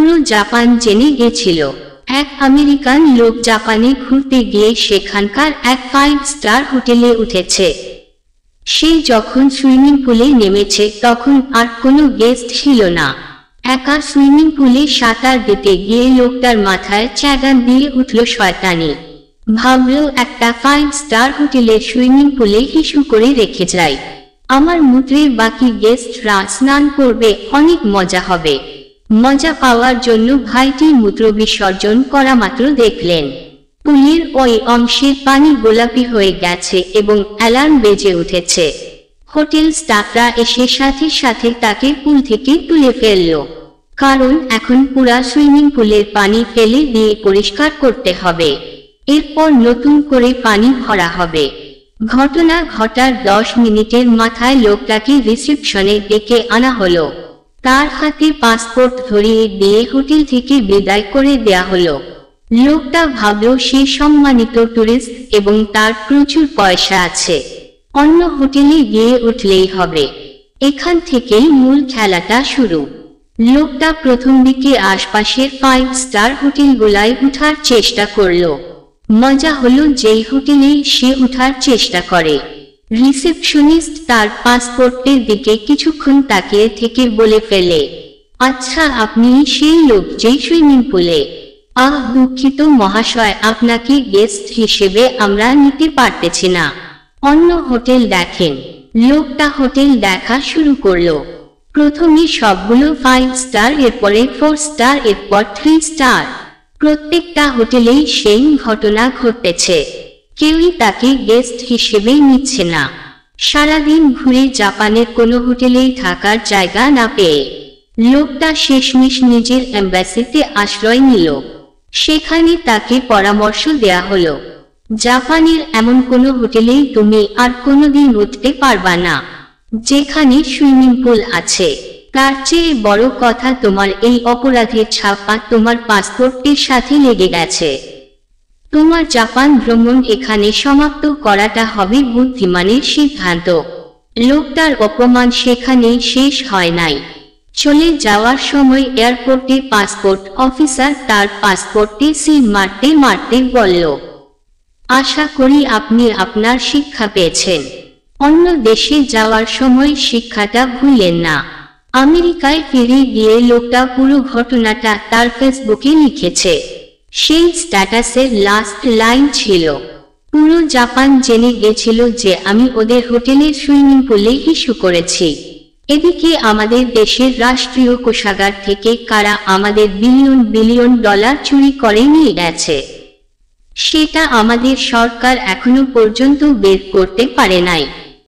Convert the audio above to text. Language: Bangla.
পুরো জাপান জেনে গেছিল। এক আমেরিকান লোক জাপানে ঘুরতে গিয়ে সেখানকার এক 5 স্টার হোটেলে উঠেছে। সে যখন সুইমিং পুলে নেমেছে তখন আর কোনো গেস্ট ছিল না। একা সুইমিং পুলে সাঁতার দিতে গিয়ে লোকটার মাথায় চ্যাগান দিয়ে উঠল শয়তানি। ভাবল একটা 5 স্টার হোটেলের সুইমিং পুলে হিসু করে রেখে যায়, আমার মূত্রে বাকি গেস্টরা স্নান করবে, অনেক মজা হবে। মজা পাওয়ার জন্য ভাইটি মূত্র বিসর্জন করা মাত্র দেখলেন পুলের ওই অংশের পানি গোলাপি হয়ে গেছে এবং অ্যালার্ম বেজে উঠেছে। হোটেল স্টাফরা এসে সাথে সাথে তাকে পুল থেকে তুলে ফেলল, কারণ এখন পুরা সুইমিং পুলের পানি ফেলে দিয়ে পরিষ্কার করতে হবে। এরপর নতুন করে পানি ভরা হবে। ঘটনা ঘটার 10 মিনিটের মাথায় লোকটাকে রিসেপশনে ডেকে আনা হলো। তার হাতে পাসপোর্ট ধরিয়ে দিয়ে হোটেল থেকে বিদায় করে দেয়া হলো। লোকটা ভাবল সে সম্মানিত টুরিস্ট এবং তার প্রচুর পয়সা আছে, অন্য হোটেলে গিয়ে উঠলেই হবে। এখান থেকেই মূল খেলাটা শুরু। লোকটা প্রথম দিকে আশপাশের 5 স্টার হোটেলগুলায় উঠার চেষ্টা করলো। মজা হলো যেই হোটেলে সে উঠার চেষ্টা করে, রিসেপশনিস্ট তার পাসপোর্টের দিকে কিছুক্ষণ তাকিয়ে থেকে বলে ফেলে, আচ্ছা আপনি সেই লোক যেই সুইমিং পুলে। দুঃখিত মহাশয়, আপনাকে গেস্ট হিসেবে আমরা নিতে পারতেছি না, অন্য হোটেল দেখেন। লোকটা হোটেল দেখা শুরু করলো। প্রথমে সবগুলো 5 স্টার, এরপরে 4 স্টার, এরপর 3 স্টার। প্রত্যেকটা হোটেলেই সেই ঘটনা ঘটতেছে, কেউই তাকে গেস্ট হিসেবে নিচ্ছে না। সারাদিন ঘুরে জাপানের কোনো হোটেলেই থাকার জায়গা না পেয়ে লোকটা শেষমেশ নিজের এম্বাসিতে আশ্রয় নিল। সেখানে তাকে পরামর্শ দেয়া হলো, জাপানের এমন কোনো হোটেলেই তুমি আর কোনোদিন উঠতে পারবা না যেখানে সুইমিং পুল আছে। তার চেয়ে বড় কথা, তোমার এই অপরাধের ছাপা তোমার পাসপোর্টের সাথে লেগে গেছে। তোমার জাপান ভ্রমণ এখানে সমাপ্ত করাটা হবে বুদ্ধিমানের সিদ্ধান্ত। লোকটার অপমান সেখানেই শেষ হয় নাই। চলে যাওয়ার সময় এয়ারপোর্টে পাসপোর্ট অফিসার তার পাসপোর্টে সিল মারতে মারতে বলল, আশা করি আপনি আপনার শিক্ষা পেয়েছেন। অন্য দেশে যাওয়ার সময় শিক্ষাটা ভুলেন না। আমেরিকায় ফিরে গিয়ে লোকটা পুরো ঘটনাটা তার ফেসবুকে লিখেছে। সেই স্ট্যাটাসের লাস্ট লাইন ছিল, পুরো জাপান জেনে গেছিল যে আমি ওদের হোটেলের সুইমিং পুলে হিসু করেছি। এদিকে আমাদের দেশের রাষ্ট্রীয় কোষাগার থেকে কারা আমাদের বিলিয়ন বিলিয়ন ডলার চুরি করে নিয়ে গেছে, সেটা আমাদের সরকার এখনো পর্যন্ত বের করতে পারে নাই।